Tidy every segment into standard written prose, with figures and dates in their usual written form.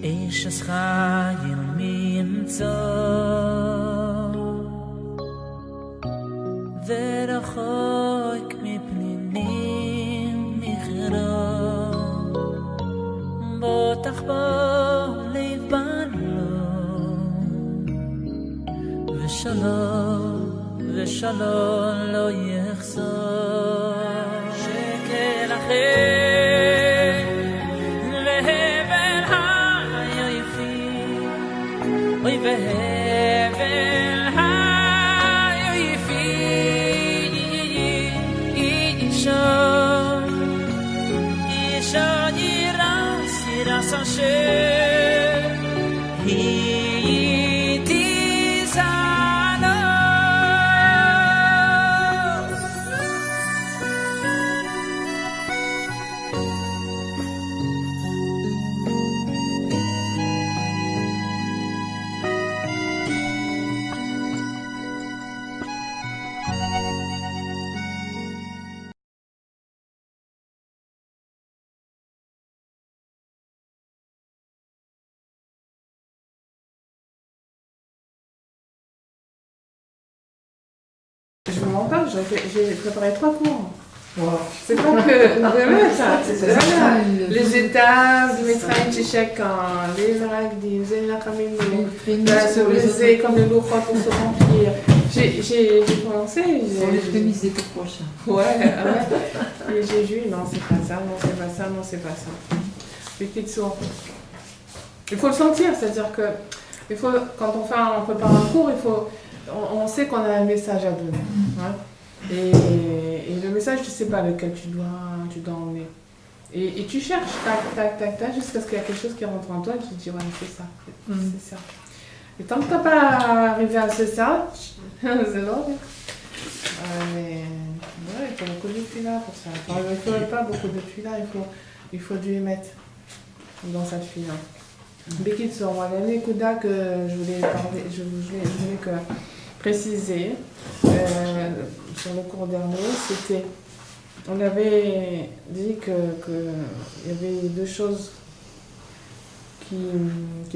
Eishes Chayil Minzo V'rachoik mipninim nichro Botach bo leiv balo V'shalom lo yechzor Shekel achem lehevel hayoyfim Oy vehevel hayoyfim Isha yiras Hashem Je ne mens pas, j'ai préparé 3 cours. Wow. C'est pas que ça, c'est les étapes du Mitzrayim Shishek, les Meragdim, les Nachamim, se briser comme le loup pour se remplir. J'ai commencé. On les prémices des cours prochains. Ouais. Et j'ai vu, non, c'est pas ça, non, c'est pas ça, non, c'est pas ça. Les petites sourds. Il faut le sentir, c'est-à-dire que quand on prépare un cours, on sait qu'on a un message à donner. Hein? Et le message, tu ne sais pas lequel tu dois emmener. Et tu cherches, tac, jusqu'à ce qu'il y a quelque chose qui rentre en toi et tu te dis, ouais, c'est ça. C'est ça. Et tant que tu n'as pas arrivé à c'est ça, c'est long. Mais ouais, il faut beaucoup de tuiles pour ça. Enfin, il ne faut pas beaucoup de tuiles, il faut du émettre dans cette file. Bekit sur moi, l'année Kouda que je voulais préciser sur le cours dernier, c'était, on avait dit qu'il y avait 2 choses qui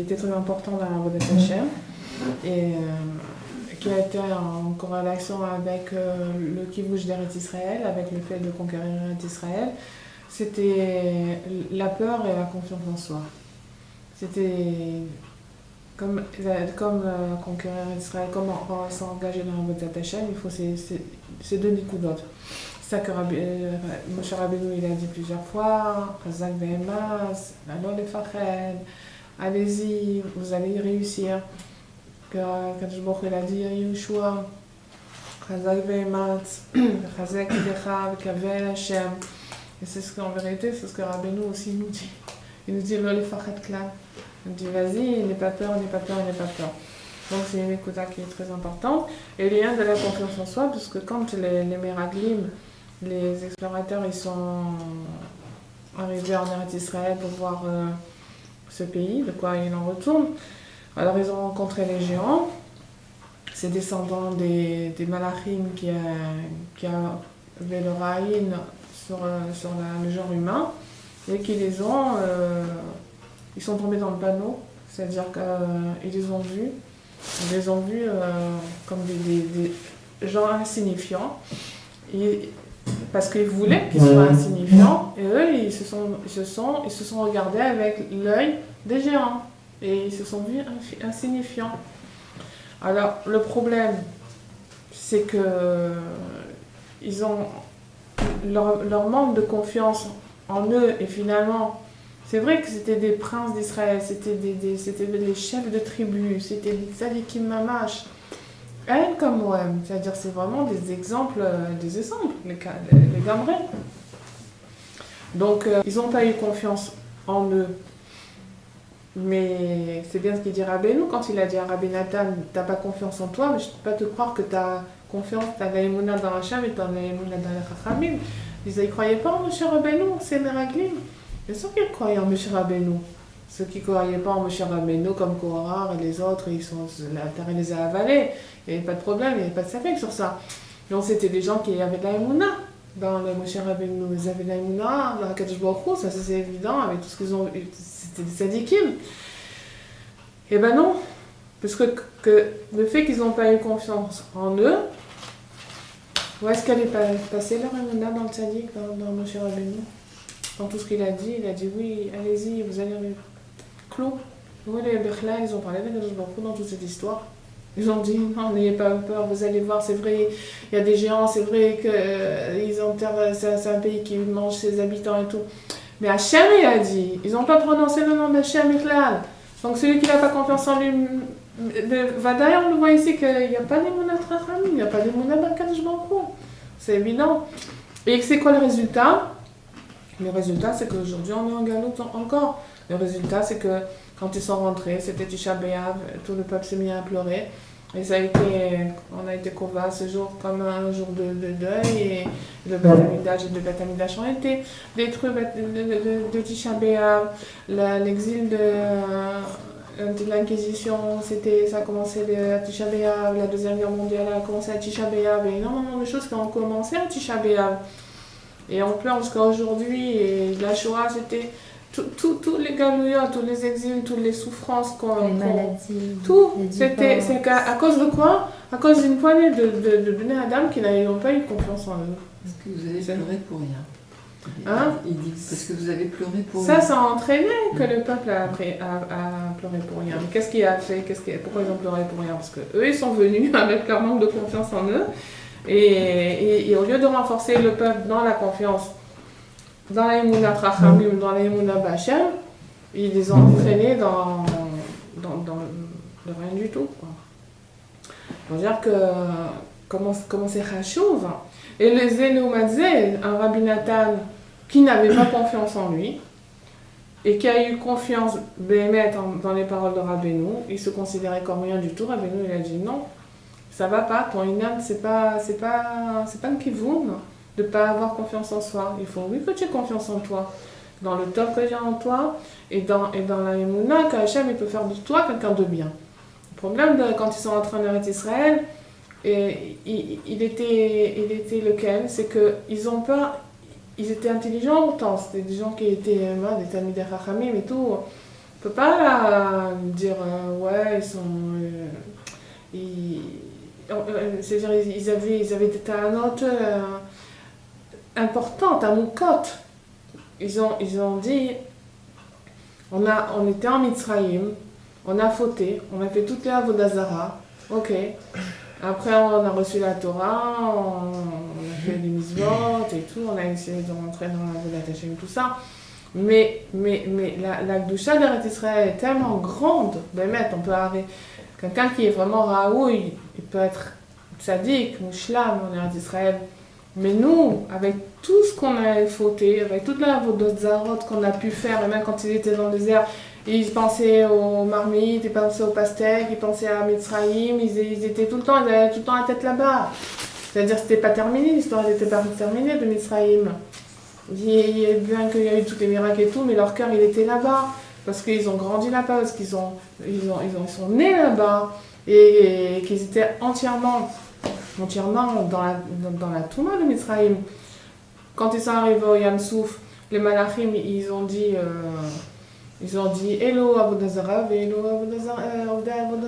étaient très importantes dans la Vodat Hashem et qui a été en corrélation avec le Kivouj d'Eretz Israël, avec le fait de conquérir Eretz Israël, c'était la peur et la confiance en soi. C'était comme conquérir Israël, comme s'engager dans la Vodat Hashem, il faut ces 2 nikudotes. C'est ça que Moshe Rabbeinu il a dit plusieurs fois, Chazak ve'emas, allons les fached, allez-y, vous allez y réussir. Que Kadosh Baruch il a dit à Yehoshua, Chazak ve'emas, Chazak yedecha v'kavel Hashem. Et c'est ce qu'en vérité, c'est ce que Rabbeinu aussi nous dit. Il nous dit, allons les fached klal. Il dit, vas-y, n'aie pas peur. Donc c'est une écoute qui est très importante. Et il y a de la confiance en soi, parce que quand les Meraglim, les explorateurs, ils sont arrivés en Eretz Israël pour voir ce pays, de quoi ils en retournent. Alors ils ont rencontré les géants, ces descendants des Malachim qui avaient le Ra'in sur le genre humain, et qui ils sont tombés dans le panneau, c'est-à-dire qu'ils les ont vus. Ils les ont vus comme des gens insignifiants, parce qu'ils voulaient qu'ils soient insignifiants, et eux, ils se sont regardés avec l'œil des géants, et ils se sont vus insignifiants. Alors, le problème, c'est que ils ont leur manque de confiance en eux, et finalement, c'est vrai que c'était des princes d'Israël, c'était des chefs de tribus, c'était des tzadikim mamash. Elle comme moi, c'est-à-dire c'est vraiment des exemples, les gamrés. Donc ils n'ont pas eu confiance en eux. Mais c'est bien ce qu'il dit Rabbeinu quand il a dit à Rabbi Nathan, t'as pas confiance en toi, mais je ne peux pas te croire que t'as confiance, t'as la émouna dans Hachem et t'as la émouna dans les Chachamim. Ils ne croyaient pas en Moshe Rabbeinu, c'est Meraglim. Bien sûr qu'ils croyaient en Moshe Rabbeinu. Ceux qui ne croyaient pas en Moshe Rabbeinu, comme Korah et les autres, la terre les a avalés. Il n'y avait pas de problème, il n'y avait pas de safek sur ça. Donc c'était des gens qui avaient de la émouna. Dans le Moshe Rabbeinu, ils avaient de la émouna, dans la Kadosh Baruch Hu, ça c'est évident, avec tout ce qu'ils ont eu, c'était des sadikim. Eh ben non, parce que le fait qu'ils n'ont pas eu confiance en eux, où est-ce qu'elle est passée leur émouna dans le tzaddik, dans M. Rabbeinu? Dans tout ce qu'il a dit oui, allez-y, vous allez clou. Oui, les Bechla, ils ont parlé avec Kadosh Baruch Hu dans toute cette histoire. Ils ont dit, non, n'ayez pas peur, vous allez voir, c'est vrai, il y a des géants, c'est vrai qu'ils enterrent, c'est un pays qui mange ses habitants et tout. Mais Hachem, il a dit, ils n'ont pas prononcé le nom d'Hachem Michlal. Donc celui qui n'a pas confiance en lui, d'ailleurs, on le voit ici qu'il n'y a pas d'émouna Trachamim, il n'y a pas d'émouna Kadosh Baruch Hu. C'est évident. Et c'est quoi le résultat? Le résultat, c'est qu'aujourd'hui, on est en galoute encore. Le résultat, c'est que quand ils sont rentrés, c'était Tisha B'Av, tout le peuple s'est mis à pleurer. Et on a été kova ce jour comme un jour de deuil. Et le Beth Amikdash et le Beth Amikdash ont été détruits de Tisha B'Av. L'exil de l'Inquisition, ça a commencé à Tisha B'Av. La Deuxième Guerre mondiale a commencé à Tisha B'Av. Et énormément de choses qui ont commencé à Tisha B'Av. Et on pleure jusqu'à aujourd'hui. Et la Shoah, c'était tous les galouillots, tous les exils, toutes les souffrances les maladies, tout. C'est à cause de quoi? À cause d'une poignée de Bnei Adam qui n'ont pas eu confiance en eux. Parce que vous avez pleuré pour rien. Hein? Il dit parce que vous avez pleuré pour rien. Ça a entraîné que le peuple a pleuré pour rien. Mais qu'est-ce qu'il a fait? Pourquoi ils ont pleuré pour rien? Parce qu'eux, ils sont venus avec leur manque de confiance en eux. Et au lieu de renforcer le peuple dans la confiance, dans la Emouna Trachamim, dans la Emouna Bachem, ils les ont entraînés dans le rien du tout. On va dire que comment c'est Chachouv. Et le Zéloumadze, un Rabbi Nathan qui n'avait pas confiance en lui et qui a eu confiance Béhémet dans les paroles de Rabbeinu, il se considérait comme rien du tout. Rabbeinu, il a dit non, ça va pas, ton inam, c'est pas un kivoun de ne pas avoir confiance en soi. Il faut oui que tu aies confiance en toi, dans le top que j'ai en toi et dans la Emouna qu'Hachem il peut faire de toi quelqu'un de bien. Le problème quand ils sont rentrés en Eretz Israël, il était lequel? C'est qu'ils étaient intelligents autant, c'était des gens qui étaient des Talmidei Chachamim et tout. On ne peut pas dire ouais, ils sont. C'est-à-dire, ils avaient des talanotes importantes, à Moukot. Ils ont dit on était en Mitzrayim, on a fauté, on a fait toutes les Avodah Zara, ok. Après, on a reçu la Torah, on a fait des mitzvot et tout, on a essayé de rentrer dans la Avodat Hashem, tout ça. Mais la Gdusha d'Eretz Israël est tellement grande, on peut arriver. Quelqu'un qui est vraiment raoui, il peut être tzaddik, mouchlam en Eretz Israël. Mais nous, avec tout ce qu'on a fauté, avec toute la avodah zarot qu'on a pu faire, et même quand ils étaient dans le désert, ils pensaient aux marmites, ils pensaient aux pastèques, ils pensaient à Mitzrayim, ils étaient tout le temps, ils avaient tout le temps la tête là-bas. C'est-à-dire que c'était pas terminé, l'histoire n'était pas terminée de Mitzrayim. Bien qu'il y a eu tous les miracles et tout, mais leur cœur il était là-bas. Parce qu'ils ont grandi là-bas, parce qu'ils sont nés là-bas, et qu'ils étaient entièrement dans la Touma de Mitzrayim. Quand ils sont arrivés au Yam Souf, les Malachim, ils ont dit Hello Avodah Zara, Hello Avodah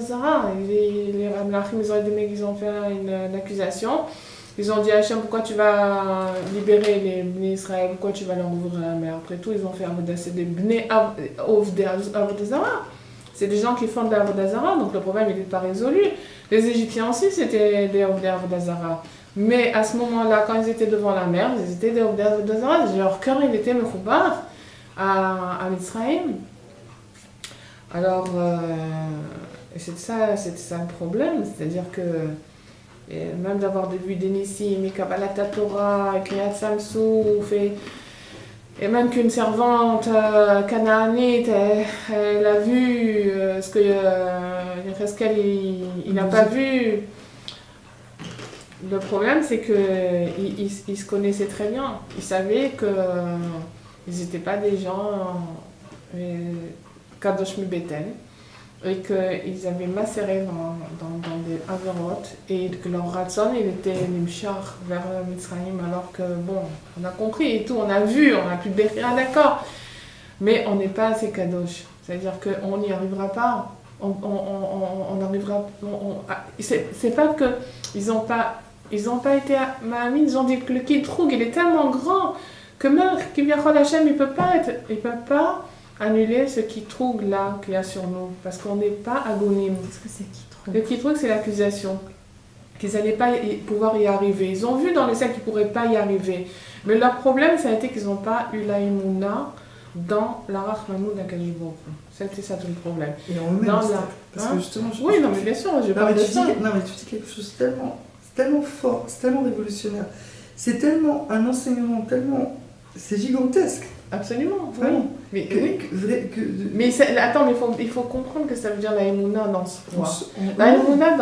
Zara. Les Malachim, ils ont fait une accusation. Ils ont dit à Hachem, pourquoi tu vas libérer les Bnei Israël, pourquoi tu vas leur ouvrir la mer? Après tout, ils ont fait Avodah, c'est des Bnei Avodah Zara. C'est des gens qui font de la Avodah Zara, donc le problème il n'est pas résolu. Les Égyptiens aussi, c'était des Avodah Zara. Mais à ce moment-là, quand ils étaient devant la mer, ils étaient des Avodah Zara. Leur cœur, il était mechoubar à Mitzrayim. Alors, c'est ça le problème, c'est-à-dire que et même d'avoir vu des Nissim, et Kabbalat Torah, et Kriyat Samsouf, et même qu'une servante canaanite, elle a vu ce que Yecheskel il n'a pas vu. Le problème, c'est qu'ils se connaissaient très bien. Ils savaient qu'ils n'étaient pas des gens Kadosh Mibeten. Et qu'ils avaient macéré dans des avérotes et que leur ratson il était nimshar vers Mitzrayim alors que bon, on a compris et tout, on a vu, on a pu bérir, d'accord, mais on n'est pas assez kadosh, c'est-à-dire qu'on n'y arrivera pas. on arrivera... c'est pas que ils n'ont pas été à Mahamine, ils ont dit que le Kitroug, il est tellement grand que même Kivyachol Hashem, il peut pas annuler ce Kitroug là qu'il y a sur nous, parce qu'on n'est pas agonim. Qu'est-ce que c'est Kitroug? Le Kitroug, c'est l'accusation, qu'ils n'allaient pas pouvoir y arriver. Ils ont vu dans les sacs qu'ils ne pourraient pas y arriver. Mais leur problème, ça a été qu'ils n'ont pas eu la Emouna dans la Rachmanou d'Akadosh Baruch Hu. C'était ça tout le problème. Et on le met Dans dans la... parce que justement... Oui, non, mais bien sûr, je parle de ça. Non, mais tu dis quelque chose tellement fort, c'est tellement révolutionnaire. C'est tellement un enseignement, tellement... C'est gigantesque. Absolument, Vraiment. oui. Mais attends, mais il faut comprendre que ça veut dire la Emouna dans ce point. La Emouna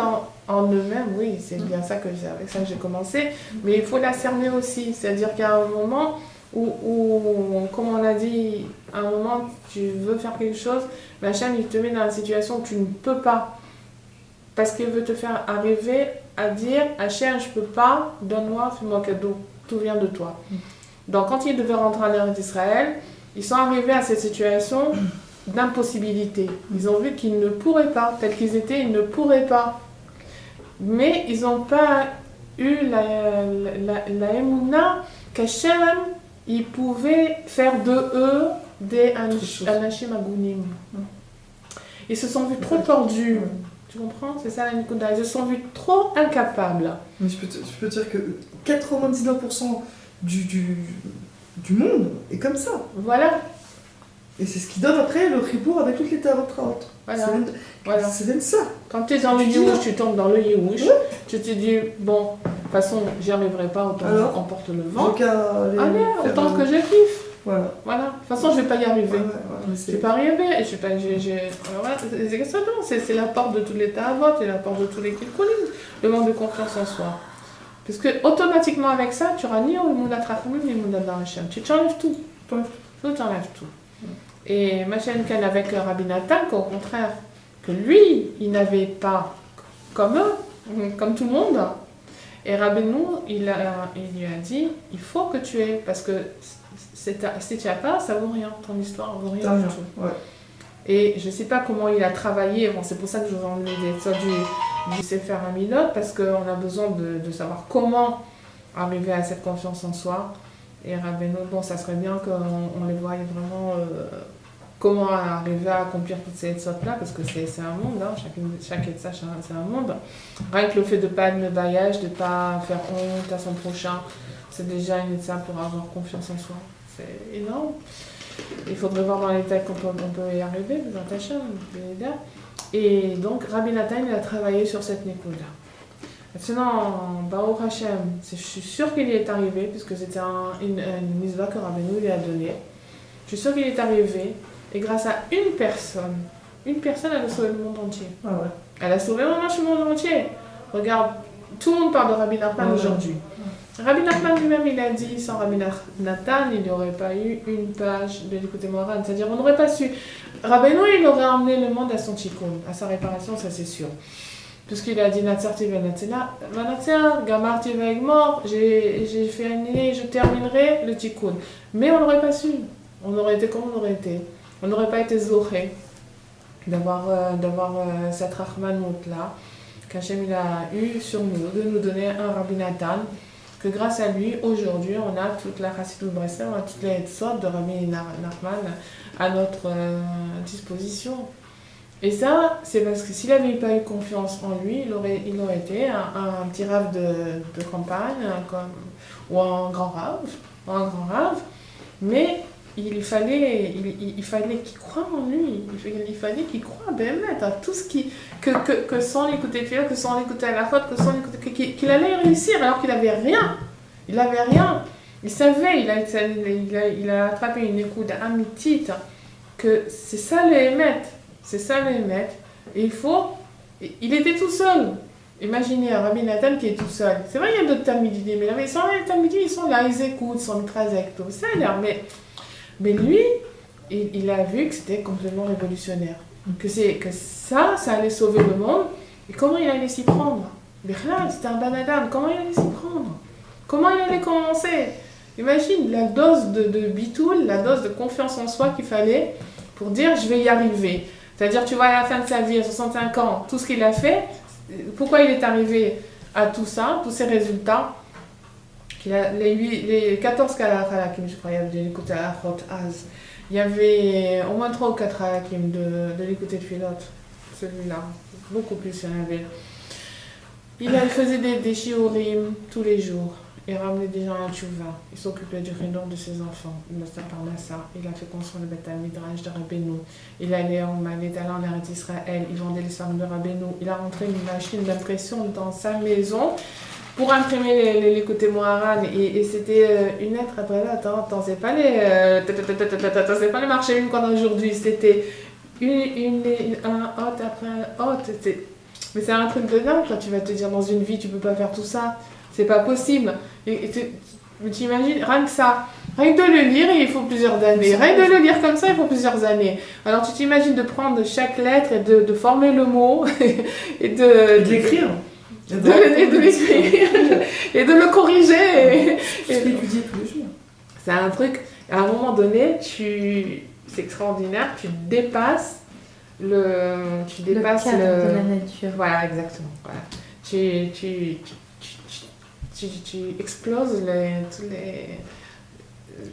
en eux-mêmes, oui, c'est bien ça avec ça que j'ai commencé, mais il faut la cerner aussi. C'est-à-dire qu'il y a un moment où, comme on a dit, à un moment, tu veux faire quelque chose, mais Hachem, il te met dans une situation où tu ne peux pas. Parce qu'il veut te faire arriver à dire, Hachem, je ne peux pas, donne-moi, fais-moi cadeau, tout vient de toi. Donc, quand ils devaient rentrer en terre d'Israël, ils sont arrivés à cette situation d'impossibilité. Ils ont vu qu'ils ne pourraient pas, tels qu'ils étaient, ils ne pourraient pas. Mais ils n'ont pas eu la émouna qu'Hachem, il pouvait faire de eux des anashim agounim. Ils se sont vus trop tordus. Tu comprends? C'est ça la Nikoda. Ils se sont vus trop incapables. Mais je peux te dire que 99% du monde est comme ça. Voilà. Et c'est ce qui donne après le ribour avec toutes les tarotraot. Voilà. C'est ça. Quand tu es dans le Yéhouch, tu tombes dans le Yéhouch, tu te dis, bon, de toute façon, j'y arriverai pas, autant que j'emporte le vent. Allez, autant que je kiffe. Voilà. De toute façon, je ne vais pas y arriver. Je ne vais pas arriver. C'est la porte de tous les ta'avot, c'est la porte de tous les kilkulim, le manque de confiance en soi. Parce que automatiquement avec ça, tu auras ni au Mouna Trachmim, ni au Mouna Daracham. Tu t'enlèves tout. Tu t'enlèves tout. Et Machen Ken avec Rabbi Nathan, qu'au contraire, que lui, il n'avait pas comme eux, comme tout le monde. Et Rabbeinu, il lui a dit, il faut que tu aies, parce que si tu n'as pas, ça vaut rien, ton histoire ne vaut rien du tout. Ouais. Et je ne sais pas comment il a travaillé, bon, c'est pour ça que je vous en ai des ça du Sefer Hamidot, parce qu'on a besoin de savoir comment arriver à cette confiance en soi. Et Rabbeinu, bon, ça serait bien qu'on les voie vraiment comment arriver à accomplir toutes ces sortes-là, parce que c'est un monde, hein, chaque état, c'est un monde. Rien que le fait de ne pas être mébaillage, de ne pas faire honte à son prochain, c'est déjà une étape pour avoir confiance en soi. C'est énorme. Il faudrait voir dans les textes qu'on peut y arriver, dans Hachem, et donc Rabbi Nathan, il a travaillé sur cette nikuda. Maintenant, Baruch Hashem, je suis sûre qu'il y est arrivé, puisque c'était une misva que Rabbeinu lui a donnée. Je suis sûre qu'il est arrivé, et grâce à une personne, elle a sauvé le monde entier. Ah ouais. Elle a sauvé le monde entier. Regarde, tout le monde parle de Rabbi Nachman aujourd'hui. Rabbi Nachman lui-même, il a dit, sans Rabbi Nathan, il n'y aurait pas eu une page de l'écoute Moran. C'est-à-dire, on n'aurait pas su. Rabbeinu, il aurait emmené le monde à son tikkun, à sa réparation, ça c'est sûr. Puisqu'il a dit Natsarti Vanatia, Gamarti Vegmor, j'ai fait annuler, je terminerai le tikkun. Mais on n'aurait pas su. On aurait été comme on aurait été. On n'aurait pas été zoré d'avoir cette Rahmanout-là, qu'Hachem il a eu sur nous, de nous donner un Rabbi Nathan, que grâce à lui, aujourd'hui, on a toute la Chassidut Breslev, on a toutes les sortes de Rabbi Nachman à notre disposition. Et ça, c'est parce que s'il n'avait pas eu confiance en lui, il aurait été un petit rave de campagne, ou un grand rave, mais il fallait qu'il croie en lui, il fallait qu'il croie à tout ce que sans l'écouter Tfilah, que sans l'écouter à la faute, que sans l'écouter, qu'il allait réussir alors qu'il n'avait rien. Il n'avait rien. Il savait, il a attrapé une écoute amitite, que c'est ça le émet. C'est ça le émet. Et il était tout seul. Imaginez un Rabbi Nathan qui est tout seul. C'est vrai, il y a d'autres talmidim, mais les talmidim, ils sont là, ils écoutent, ils sont mitrazek, tout ça, mais lui, il a vu que c'était complètement révolutionnaire. Que ça allait sauver le monde. Et comment il allait s'y prendre? C'était un banadam. Comment il allait s'y prendre? Comment il allait commencer? Imagine la dose de bitoul, la dose de confiance en soi qu'il fallait pour dire je vais y arriver. C'est-à-dire, tu vois, à la fin de sa vie, à 65 ans, tout ce qu'il a fait, pourquoi il est arrivé à tout ça, tous ces résultats. Les 14 halakim, je crois, il y avait de l'écouter à Achot Az. Il y avait au moins 3 ou 4 halakim de l'écouter de Philote, celui-là. Beaucoup plus, il y en avait. Il faisait des shiurim tous les jours. Il ramenait des gens à Tchouva. Il s'occupait du redon de ses enfants. Il a fait construire le Beth Midrash de Rabbeinu. Il allait en Eretz Israël. Il vendait les femmes de Rabbeinu. Il a rentré une machine d'impression dans sa maison pour imprimer les côtés Moharan. Et c'était une lettre après là. Attends, c'est pas c'est pas les marchés une qu'on a aujourd'hui. C'était un hôte après un hôte. Mais c'est un truc de dingue quand tu vas te dire dans une vie, tu peux pas faire tout ça. C'est pas possible. Tu imagines, rien que ça, rien que de le lire, il faut plusieurs années. Rien que de le lire comme ça, il faut plusieurs années. Alors tu t'imagines de prendre chaque lettre et de former le mot et de l'écrire. Et de l'écrire et de le corriger. Et l'étudier tous les jours. C'est un truc, à un moment donné, c'est extraordinaire, tu dépasses le cadre de la nature. Voilà, exactement. Voilà. Tu exploses tous les...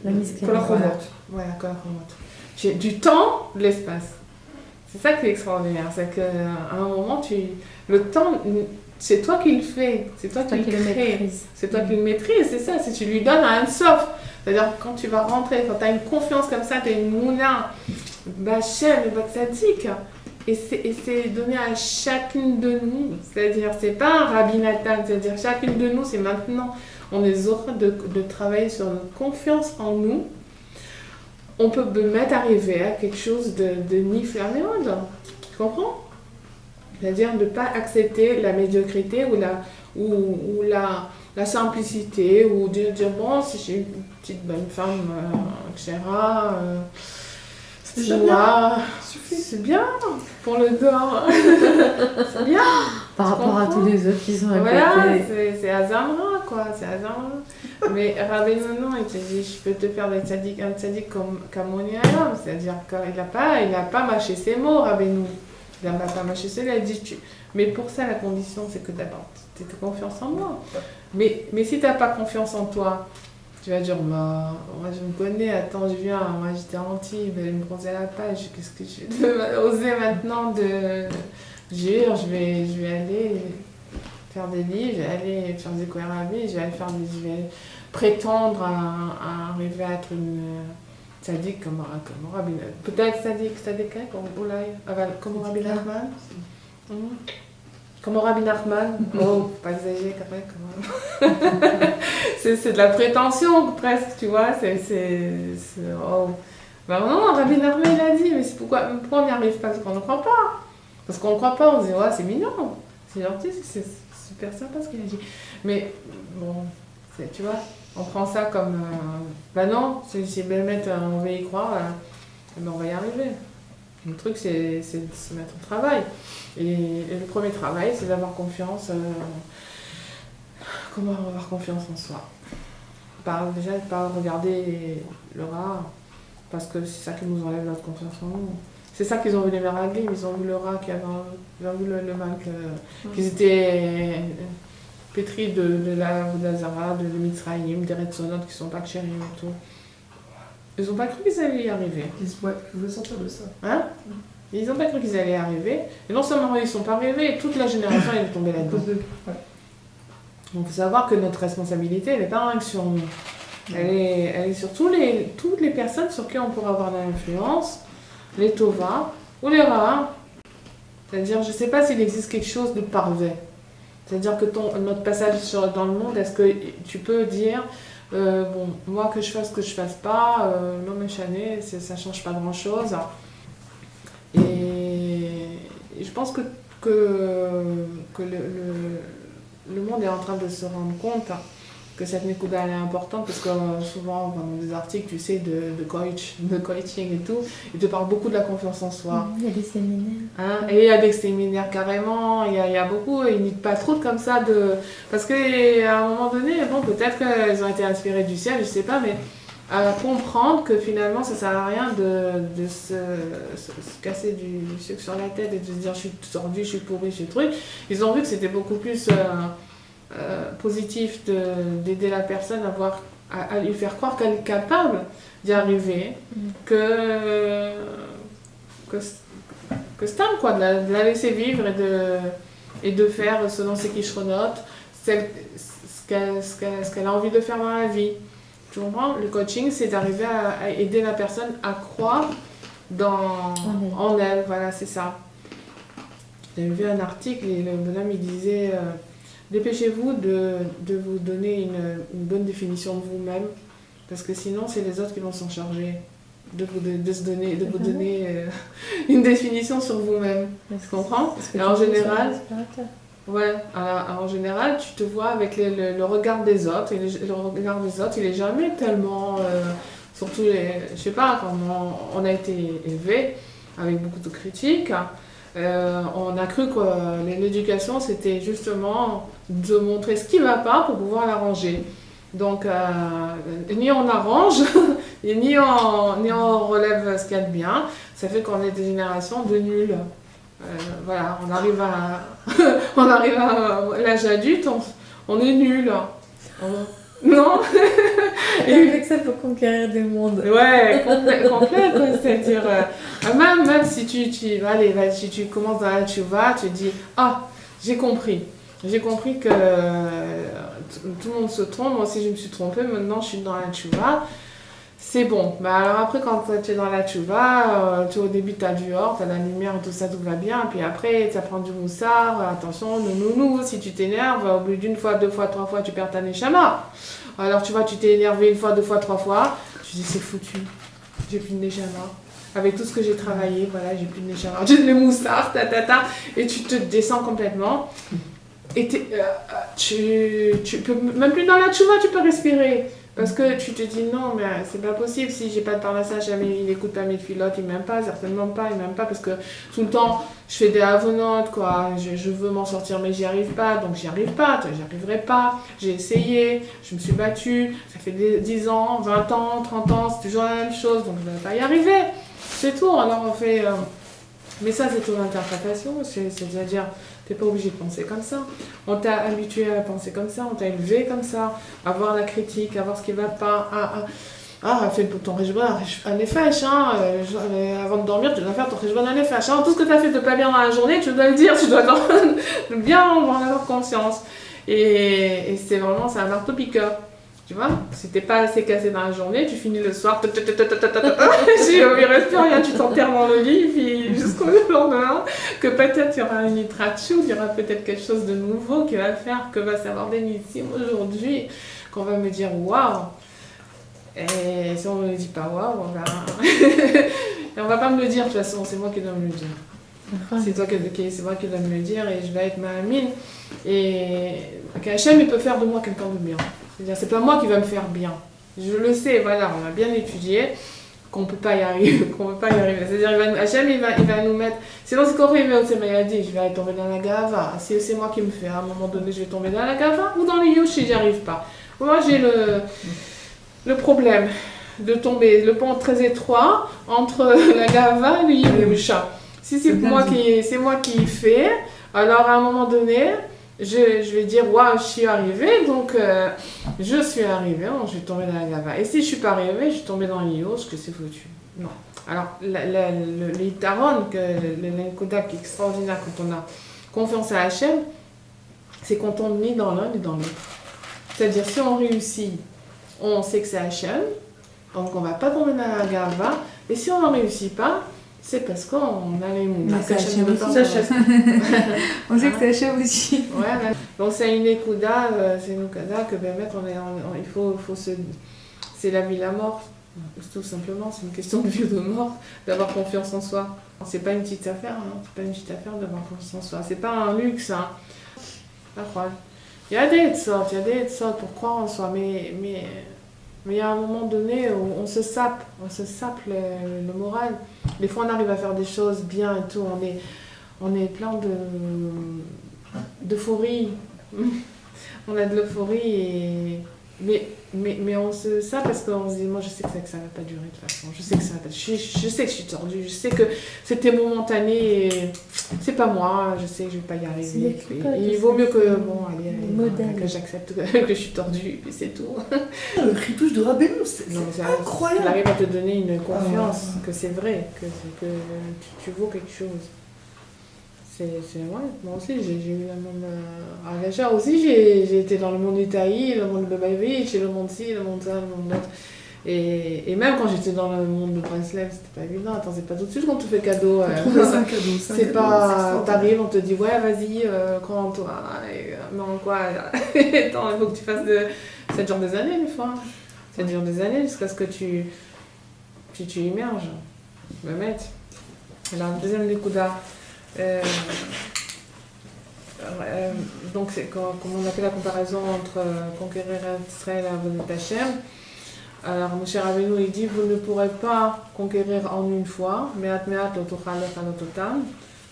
La musculature. Voilà, du temps, de l'espace. C'est ça qui est extraordinaire. C'est qu'à un moment, le temps, c'est toi qui le fais. C'est toi qui le crée. C'est toi qui le maîtrises. C'est ça. Si tu lui donnes un soft. C'est-à-dire, quand tu vas rentrer, quand tu as une confiance comme ça, tu as une mouna, Bachem et Batsadik. Et c'est donné à chacune de nous. C'est-à-dire, c'est pas un Rabbi Nathan. C'est-à-dire, chacune de nous, c'est maintenant. On est heureux de travailler sur notre confiance en nous. On peut même arriver à quelque chose de niflaméode. Tu comprends? C'est-à-dire de ne pas accepter la médiocrité ou la simplicité, ou de dire, bon, si j'ai une petite bonne femme, etc., c'est bien pour le corps. C'est bien. Par rapport à tous les autres qui sont à côté. Voilà, c'est Azamra, quoi. C'est Azamra. Mais Rabbeinu, non, il te dit, je peux te faire un tzaddik comme Kamoni Alam. C'est-à-dire qu'il n'a pas mâché ses mots, Rabbeinu. Il n'a pas mâché ses mots. Il dit, mais pour ça, la condition, c'est que d'abord, tu aies confiance en moi. Mais si tu n'as pas confiance en toi, tu vas dire, moi je me connais, attends, je viens, moi j'étais Antibes, elle me bronzait à la page, qu'est-ce que je vais oser maintenant de... Jure, je vais aller faire des livres, je vais aller faire des Kohérabi, je vais prétendre à arriver à être une tzaddik comme Rabbi, peut-être tzaddik comme Rabbi Nachman. Comme Rabbi Nachman, oh, pas exagéré quand même. C'est de la prétention presque, tu vois. Oh. Ben non, Rabbi Nachman il a dit, mais c'est pourquoi on n'y arrive pas? Parce qu'on ne croit pas. Parce qu'on ne croit pas, on se dit, ouais, c'est mignon, c'est gentil, c'est super sympa ce qu'il a dit. Mais bon, tu vois, on prend ça comme. Ben non, si Bémet, on veut y croire, ben on va y arriver. Le truc, c'est de se mettre au travail. Et le premier travail, c'est d'avoir confiance. Comment avoir confiance en soi? Déjà, de ne pas regarder le rat, parce que c'est ça qui nous enlève notre confiance en nous. C'est ça qu'ils ont vu les Meraglim, ils ont vu le rat qui avait vu le mal, qu'ils étaient pétris de l'Azara, de Mitzrayim, des Retzonot qui sont pas chéris et tout. Ils n'ont pas cru qu'ils allaient y arriver. Ils voulaient sortir de ça. Hein? Ils n'ont pas cru qu'ils allaient y arriver. Et non seulement ils ne sont pas arrivés, et toute la génération est tombée là-dedans. Ouais. Donc il faut savoir que notre responsabilité, elle n'est pas rien que sur nous. Elle est sur toutes les personnes sur qui on pourra avoir de l'influence, les Tovas ou les Ra'a. C'est-à-dire, je ne sais pas s'il existe quelque chose de parfait. C'est-à-dire que notre passage dans le monde, est-ce que tu peux dire, bon, moi que je fasse pas, l'homme est chané, ça ne change pas grand-chose. Et je pense que le monde est en train de se rendre compte que cette Nekuda elle est importante, parce que souvent dans des articles, tu sais, de coaching et tout, ils te parlent beaucoup de la confiance en soi. Il y a des séminaires. Hein, et il y a des séminaires carrément, il y a beaucoup, ils n'y pas trop comme ça parce qu'à un moment donné, bon, peut-être qu'elles ont été inspirées du ciel, je sais pas, mais à comprendre que finalement ça sert à rien de se casser du sucre sur la tête et de se dire je suis tordu, je suis pourri, je suis truc. Ils ont vu que c'était beaucoup plus positif d'aider la personne à lui faire croire qu'elle est capable d'y arriver, que Stan, quoi, de la laisser vivre et de faire selon ses quicheronotes ce qu'elle a envie de faire dans la vie. Tu comprends? Le coaching, c'est d'arriver à aider la personne à croire en elle. Voilà, c'est ça. J'avais vu un article et le bonhomme il disait dépêchez-vous de vous donner une bonne définition de vous-même, parce que sinon c'est les autres qui vont s'en charger de vous donner une définition sur vous-même. Tu comprends? Alors, en général, en général, tu te vois avec le regard des autres, et le regard des autres, il est jamais tellement, surtout je sais pas, comment on a été élevé avec beaucoup de critiques. On a cru que l'éducation, c'était justement de montrer ce qui ne va pas pour pouvoir l'arranger. Donc, ni on arrange, ni on relève ce qu'il y a de bien. Ça fait qu'on est des générations de nuls. Voilà, on arrive à l'âge adulte, on est nuls. Non. Et avec ça, il faut conquérir des mondes. Ouais, complet quoi. C'est-à-dire, même si si tu commences dans la tchouva, tu dis, j'ai compris. J'ai compris que tout le monde se trompe, moi aussi je me suis trompée, maintenant je suis dans la tchouva. C'est bon. Alors après, quand tu es dans la tchouva, au début tu as du or, tu as la lumière, tout ça, tout va bien. Puis après, tu apprends du moussard, attention, nounou, si tu t'énerves, au bout d'une fois, 2 fois, 3 fois, tu perds ta neshama. Alors tu vois, tu t'es énervé 1 fois, 2 fois, 3 fois, tu dis c'est foutu, j'ai plus de neshama. Avec tout ce que j'ai travaillé, voilà, j'ai plus de neshama. J'ai le moussard, et tu te descends complètement. Et tu peux, même plus dans la tchouva, tu peux respirer. Parce que tu te dis non, mais c'est pas possible, si j'ai pas de parlassage, jamais il écoute pas mes filottes, il m'aime pas, certainement pas, il m'aime pas, parce que tout le temps je fais des avonantes, quoi, je veux m'en sortir, mais j'y arrive pas, donc j'y arrive pas, j'y arriverai pas, j'ai essayé, je me suis battue, ça fait 10 ans, 20 ans, 30 ans, c'est toujours la même chose, donc je vais pas y arriver, c'est tout, alors on fait. Mais ça, c'est ton interprétation, c'est-à-dire. T'es pas obligé de penser comme ça. On t'a habitué à penser comme ça, on t'a élevé comme ça, à voir la critique, à voir ce qui va pas, fais ton réjouir à l'effet, avant de dormir, tu dois faire ton réjouir à l'effet. Tout ce que tu as fait de pas bien dans la journée, tu dois le dire, tu dois bien en avoir conscience. Et c'est vraiment, c'est un marteau-piqueur. Tu vois, si t'es pas assez cassé dans la journée, tu finis le soir, il reste plus rien, tu t'enterres dans le lit, puis jusqu'au lendemain, que peut-être il y aura une itratchou, il y aura peut-être quelque chose de nouveau qui va faire que va savoir Nissim aujourd'hui, qu'on va me dire waouh. Et si on ne me dit pas waouh, on va pas me le dire de toute façon, c'est moi qui dois me le dire. C'est moi qui dois me le dire et je vais être ma amine. Et qu'Hachem, il peut faire de moi quelqu'un de bien. C'est-à-dire, c'est pas moi qui va me faire bien. Je le sais, voilà, on a bien étudié qu'on peut pas y arriver, C'est-à-dire, Hachem, il va nous mettre. Sinon, c'est quand il m'a dit, je vais tomber dans la gava. Si c'est moi qui me fais, à un moment donné, je vais tomber dans la gava ou dans le yushi, j'y arrive pas. Moi, j'ai le problème de tomber, le pont très étroit entre la gava et le yusha. Si c'est moi qui fais, alors à un moment donné, je vais dire waouh, je suis arrivée, donc je suis arrivée, je vais tomber dans la gava. Et si je suis pas arrivée, je suis tombée dans l'iyos, que c'est foutu. Non. Alors, l'itaron, l'enkoda qui est extraordinaire quand on a confiance à Hachem, c'est qu'on tombe ni dans l'un ni dans l'autre. C'est-à-dire, si on réussit, on sait que c'est Hachem, donc on va pas tomber dans la gava. Et si on n'en réussit pas, c'est parce qu'on a les mots. C'est Hachem aussi. On sait que c'est Hachem aussi. Ouais, donc c'est une écouda, que il faut se. C'est la vie et la mort, tout simplement. C'est une question de vie ou de mort, d'avoir confiance en soi. C'est pas une petite affaire, c'est pas une petite affaire d'avoir confiance en soi. C'est pas un luxe, Incroyable. Il y a des sortes pour croire en soi, mais il y a un moment donné où on se sape le moral. Des fois, on arrive à faire des choses bien et tout. On est plein d'euphorie. On a de l'euphorie mais on se ça parce qu'on se dit, moi je sais que ça va pas durer de toute façon. Je sais que ça va pas. Je sais que je suis tordue. Je sais que c'était momentané. Et c'est pas moi. Je sais que je vais pas y arriver. Il vaut mieux que que j'accepte que je suis tordue et puis c'est tout. Le ritouche de Rabbeinu, c'est incroyable. Il arrive à te donner une confiance que c'est vrai, que tu vaux quelque chose. C'est ouais, moi aussi j'ai eu le monde engagé. Aussi j'ai été dans le monde du taillis, le monde de Babaïvitch, le monde ci, le monde ça, le monde l'autre. Et même quand j'étais dans le monde de Breslev, c'était pas évident. Attends, c'est pas tout de suite qu'on te fait cadeau. C'est pas, t'arrives, on te dit ouais vas-y, crois-en-toi. Non quoi, attends, il faut que tu fasses ça dure des années des fois. Ça dure des années jusqu'à ce que tu immerges. Me mettre. Alors le deuxième Nekuda. Donc c'est comme on a fait la comparaison entre conquérir Israël et Avodat Hashem. Alors Moshe Rabbeinu il dit vous ne pourrez pas conquérir en une fois,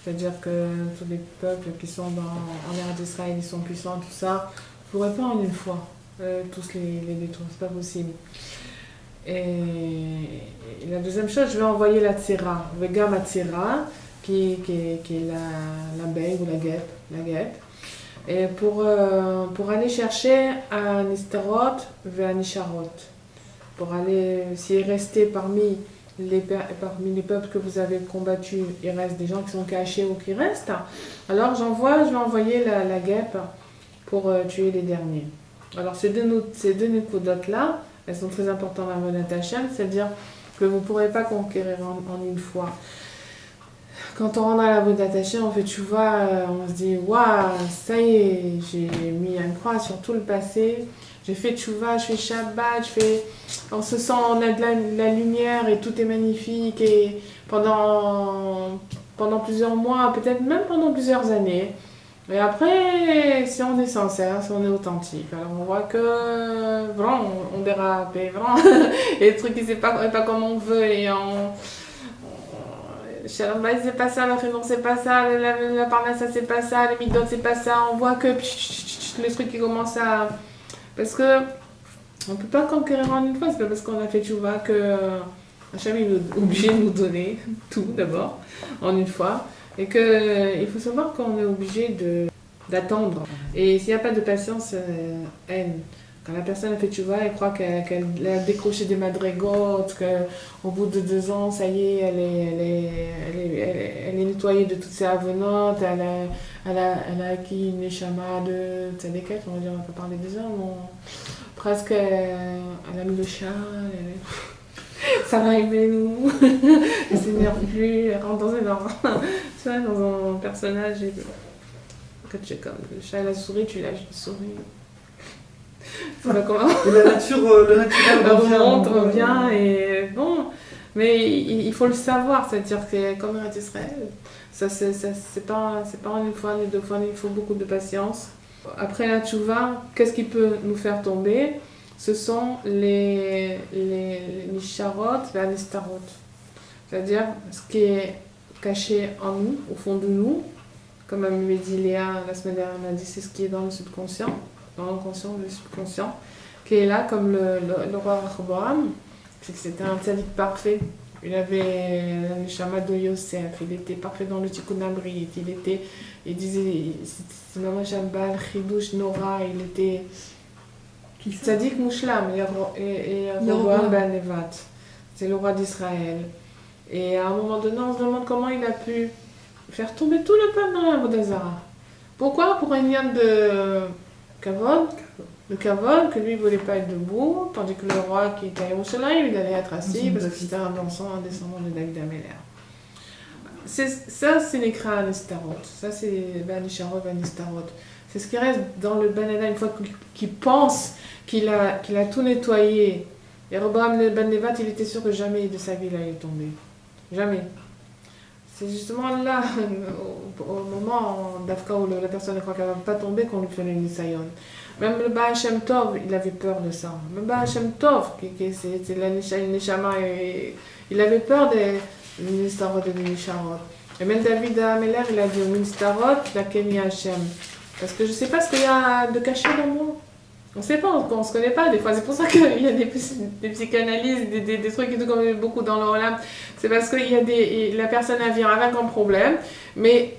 c'est-à-dire que tous les peuples qui sont en Eretz d'Israël ils sont puissants tout ça, vous ne pourrez pas en une fois tous les détruire, c'est pas possible. Et la deuxième chose, je vais envoyer la Tzera, Vegam Atzera, qui est l'abeille ou la guêpe, et pour aller chercher un Nistarot vers un Nisharot, pour aller, s'il est resté parmi les peuples que vous avez combattus, il reste des gens qui sont cachés ou qui restent, alors je vais envoyer la guêpe pour tuer les derniers. Alors ces deux Nekudotes-là, elles sont très importantes dans Avodat Hashem, c'est-à-dire que vous ne pourrez pas conquérir en une fois. Quand on rentre à l'Avodat Hashem, on fait tchouva, on se dit waouh, ça y est, j'ai mis une croix sur tout le passé, j'ai fait tchouva, je fais Shabbat, on se sent, on a de la lumière et tout est magnifique et pendant plusieurs mois, peut-être même pendant plusieurs années. Et après, si on est sincère, si on est authentique, alors on voit que vraiment on dérape et vraiment et le truc il n'est pas comme on veut et Shalom Bayit c'est pas ça, la Chinuch c'est pas ça, la Parnassa c'est pas ça, les Midot c'est pas ça, on voit que les trucs qui commencent à... Parce que on peut pas conquérir en une fois, c'est pas parce qu'on a fait tchouva que Hachem il est obligé de nous donner tout d'abord, en une fois. Et qu'il faut savoir qu'on est obligé d'attendre. Et s'il n'y a pas de patience, haine. Quand la personne a fait tchouva, elle croit qu'elle a décroché des madrigotes, qu'au bout de 2 ans, ça y est, elle est nettoyée de toutes ses avenotes, elle a acquis une neshama de tzadéket, on va pas parler des hommes, presque elle a mis le châle, ça va aimer nous, elle s'énerve plus, elle rentre dans un personnage et quand tu es comme le chat et la souris, tu lâches la souris. C'est pas comment. Et le naturel revient et bon, mais il faut le savoir, c'est-à-dire que comme Eretz Israël, ça c'est pas en une fois ni 2 fois, il faut beaucoup de patience. Après la tchouva, qu'est-ce qui peut nous faire tomber? Ce sont les nisharot et les nistarot. C'est-à-dire ce qui est caché en nous, au fond de nous, comme m'avait dit Léa la semaine dernière, elle m'a dit c'est ce qui est dans le subconscient, dans l'inconscient, le subconscient, qui est là comme le roi Rehoboam, c'était un tzaddik parfait. Il avait le neshama de Yosef, il était parfait dans le tikkun abrit, il disait, c'est Mamash Baal Chidush Nora, il était tzaddik Mushlam, et Rehoboam ben Nevat, c'est le roi d'Israël. Et à un moment donné, on se demande comment il a pu faire tomber tout le peuple dans la Avodah Zara. Pourquoi? Pour un lien de kavod, que lui ne voulait pas être debout, tandis que le roi qui était à Yerushalayim, il allait être assis parce que c'était un descendant de David Améler. Ça, c'est les Kra Nistarot. Ça, c'est Banisharot, Banistarot. C'est ce qui reste dans le Ben Adam une fois qu'il pense qu'il a tout nettoyé. Et Rehoboam ben Nevat, il était sûr que jamais de sa vie il allait tomber. Jamais. C'est justement là, au moment d'Afka où la personne ne croit qu'elle ne va pas tomber, qu'on lui fait le Nisayon. Même le Baal Shem Tov, il avait peur de ça. Le Baal Shem Tov, c'est la Neshama, il avait peur des Nistarot et des Nisharot. Et même David Améler, il a dit au Nistarot, la Kemi Hashem. Parce que je ne sais pas ce qu'il y a de caché dans moi. On sait pas, on se connaît pas des fois. C'est pour ça qu'il y a des psychanalyses, des trucs et tout comme beaucoup dans le Olam. C'est parce que la personne elle vient avec un problème, mais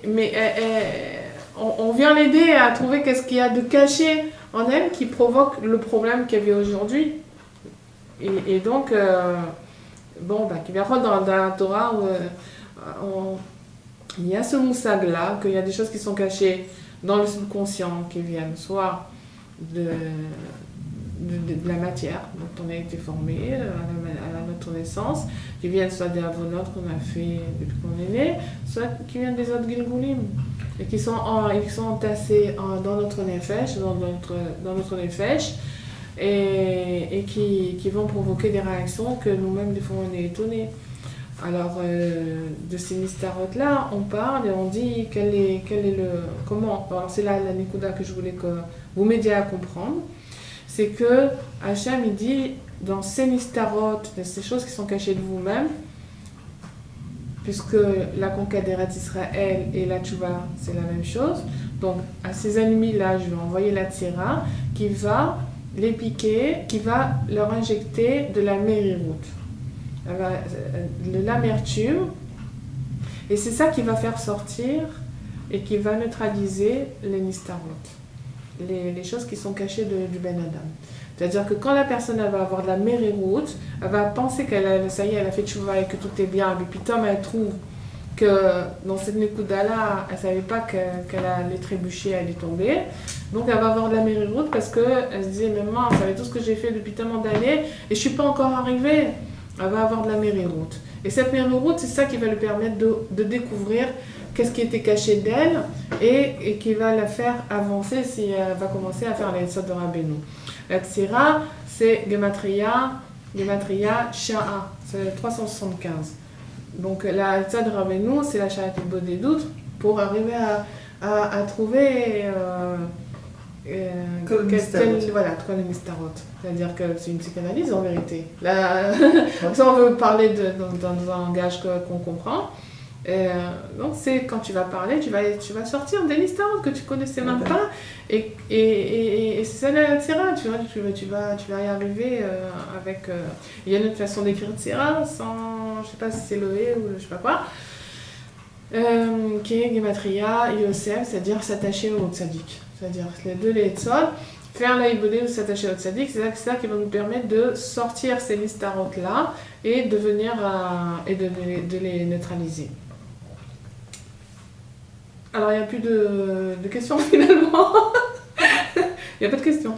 on vient l'aider à trouver qu'est-ce qu'il y a de caché en elle qui provoque le problème qu'elle vit aujourd'hui. Et donc, qui vient dans la Torah où il y a ce moussag-là, qu'il y a des choses qui sont cachées dans le subconscient qui viennent soit de la matière dont on a été formé à notre naissance, qui viennent soit des avonotes qu'on a fait depuis qu'on est né, soit qui viennent des autres gilgulim, et qui sont entassés dans notre nefesh, dans notre nefesh, et qui vont provoquer des réactions que nous-mêmes, des fois, on est étonnés. Alors, de ces nistarotes-là, on parle et on dit quel est comment. Alors, c'est là la nikuda que je voulais que vous m'aidiez à comprendre. C'est que Hachem, il dit, dans ces nistarotes, ces choses qui sont cachées de vous-même, puisque la conquête d'Eretz Israël et la tchouva, c'est la même chose. Donc, à ces ennemis-là, je vais envoyer la tsira qui va les piquer, qui va leur injecter de la mériroute, de l'amertume, et c'est ça qui va faire sortir et qui va neutraliser les nistarot, les choses qui sont cachées du Ben Adam. C'est-à-dire que quand la personne elle va avoir de la mériroute, elle va penser ça y est, elle a fait tchouva et que tout est bien, et puis Tom elle trouve que dans cette Nekuda-là, elle ne savait pas qu'elle allait trébucher, elle est tombée. Donc elle va avoir de la mériroute parce qu'elle se disait, mais maman, vous savez tout ce que j'ai fait depuis tellement d'années et je ne suis pas encore arrivée. Elle va avoir de la mériroute. Et cette mériroute, c'est ça qui va lui permettre de découvrir qu'est-ce qui était caché d'elle et qui va la faire avancer si elle va commencer à faire les sortes de Rabbeinu. La tsira, c'est Gematria Sha'a, c'est 375. Donc la tzad Rabbeinu, c'est la Sha'at des doutes pour arriver à trouver comme le mistarot. C'est-à-dire que c'est une psychanalyse en vérité. Là, ça on veut parler dans un langage qu'on comprend. Donc c'est quand tu vas parler, tu vas sortir des mistarot que tu connaissais même pas et c'est ça la tsira, tu vas y arriver avec il y a une autre façon d'écrire tsira sans, je sais pas si c'est Loé ou je sais pas quoi, qui est Gematria Yosef, c'est-à-dire s'attacher au tzaddik, c'est-à-dire les deux les tzod, faire la ibodé ou s'attacher au tzaddik, c'est ça qui va nous permettre de sortir ces nistarot là et de venir et de les neutraliser. Alors, il n'y a plus de questions finalement. Il n'y a pas de questions.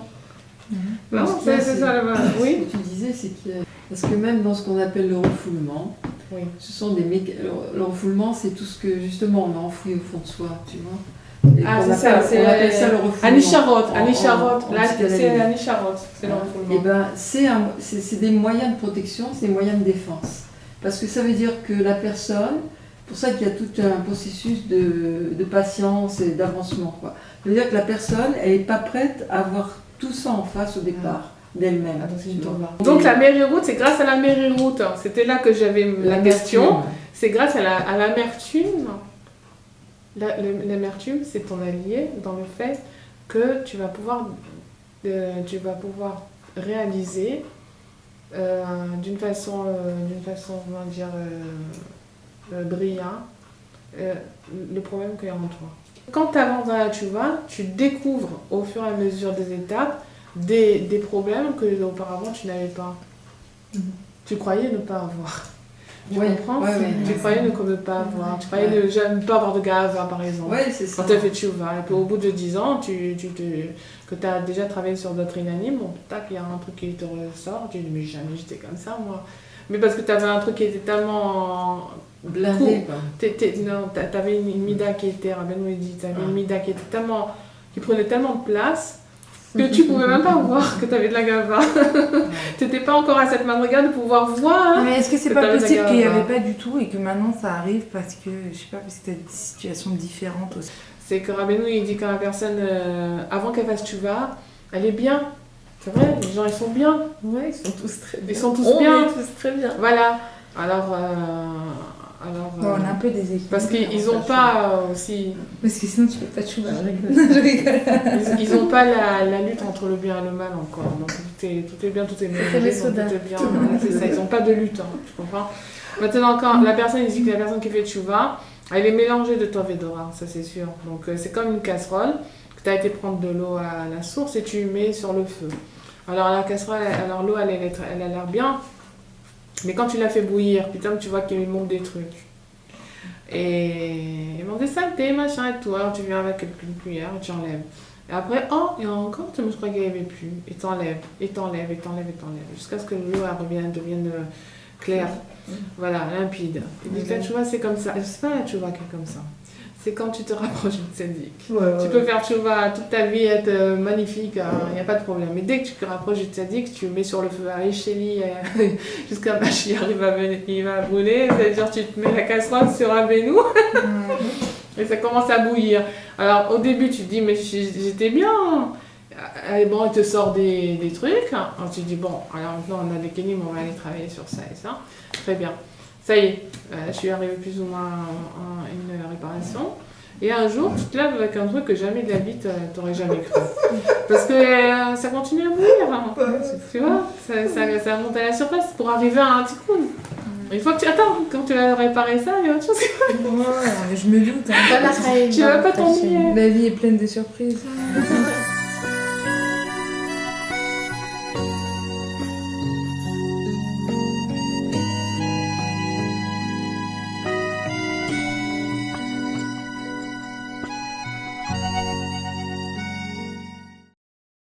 Non, c'est ça là-bas. Oui. Ce que tu disais, c'est que. Parce que même dans ce qu'on appelle le refoulement, oui. Ce sont le refoulement, c'est tout ce que justement on a enfoui au fond de soi, tu vois. Et c'est ça. On appelle ça le refoulement. Anisharot. Là, c'est Anisharot. C'est le refoulement. Et ben, c'est des moyens de protection, c'est des moyens de défense. Parce que ça veut dire que la personne. C'est pour ça qu'il y a tout un processus de patience et d'avancement, quoi. Ça veut dire que la personne, elle n'est pas prête à avoir tout ça en face au départ d'elle-même. Donc la mériroute, c'est grâce à la mériroute. C'était là que j'avais la question. C'est grâce à l'amertume. L'amertume, c'est ton allié dans le fait que tu vas pouvoir réaliser d'une façon, comment dire, brillant, le problème qu'il y a en toi. Quand tu avances dans la tchouva, tu découvres au fur et à mesure des étapes des problèmes que auparavant tu n'avais pas. Tu croyais ne pas avoir. Tu comprends? Tu croyais ne pas avoir. Tu croyais ne pas avoir de gava, par exemple. Oui, c'est ça. Quand tu as fait tchouva. Et puis au bout de 10 ans, que tu as déjà travaillé sur d'autres inanimes, bon, tac, il y a un truc qui te ressort. Tu dis, mais jamais j'étais comme ça, moi. Mais parce que tu avais un truc qui était tellement blindé, quoi. T'avais une mida qui était, Rabbeinu dit, t'avais une mida qui prenait tellement de place que tu pouvais même pas voir que t'avais de la gava. T'étais pas encore à cette madriga de pouvoir voir. Mais est-ce que c'est pas possible qu'il n'y avait pas du tout et que maintenant ça arrive parce que, je sais pas, parce que t'as des situations différentes aussi? C'est que Rabbeinu il dit quand la personne, avant qu'elle fasse tchouva, elle est bien. C'est vrai, les gens ils sont bien. Ouais, ils sont tous très bien. Ils sont tous bien. On est tous très bien. Voilà. Alors, Alors, Bon, on a un peu des équipes. parce qu'ils n'ont pas aussi... Parce que sinon, tu fais pas de chouva. Je rigole. Ils n'ont pas la lutte entre le bien et le mal encore. Donc tout est bien, tout est mélangé, les donc sodas. tout est bien. C'est ça, ils n'ont pas de lutte, hein, tu comprends? Maintenant, quand la personne il dit que la personne qui fait tchouva, elle est mélangée de tov et d'ora, ça c'est sûr. Donc c'est comme une casserole, que tu as été prendre de l'eau à la source et tu mets sur le feu. Alors la casserole, alors l'eau elle a l'air bien, mais quand tu la fais bouillir, putain tu vois qu'il monte des trucs. Et il monte des saletés, machin et tout. Alors tu viens avec une cuillère et tu enlèves. Et après, oh, il y en a encore, je crois qu'il n'y avait plus. Et t'enlèves, et t'enlèves, et t'enlèves, et t'enlèves. Jusqu'à ce que l'eau devienne claire. Voilà, limpide. Et puis la tchouva, c'est comme ça. C'est pas la tchouva qui est comme ça. C'est quand tu te rapproches du tzaddik. Tu peux faire tchouva toute ta vie, être magnifique, il n'y a pas de problème. Mais dès que tu te rapproches du tzaddik, tu mets sur le feu à Échéli jusqu'à Mashiach, il va brûler. C'est-à-dire tu te mets la casserole sur un bénou et ça commence à bouillir. Alors au début, tu te dis, mais j'étais bien. Et bon, il te sort des trucs. Alors tu te dis, bon, alors maintenant on a des kélim, on va aller travailler sur ça et ça. Très bien. Ça y est, je suis arrivée plus ou moins à une réparation. Et un jour, tu te lèves avec un truc que jamais de la vie t'aurais jamais cru. Parce que ça continue à bouillir. Hein. Tu vois, ça monte à la surface pour arriver à un tikkun. Une fois que tu attends, quand tu vas réparer ça, il y a autre chose. Ouais, je me doute. Hein. Tu vas pas t'ennuyer. La vie est pleine de surprises.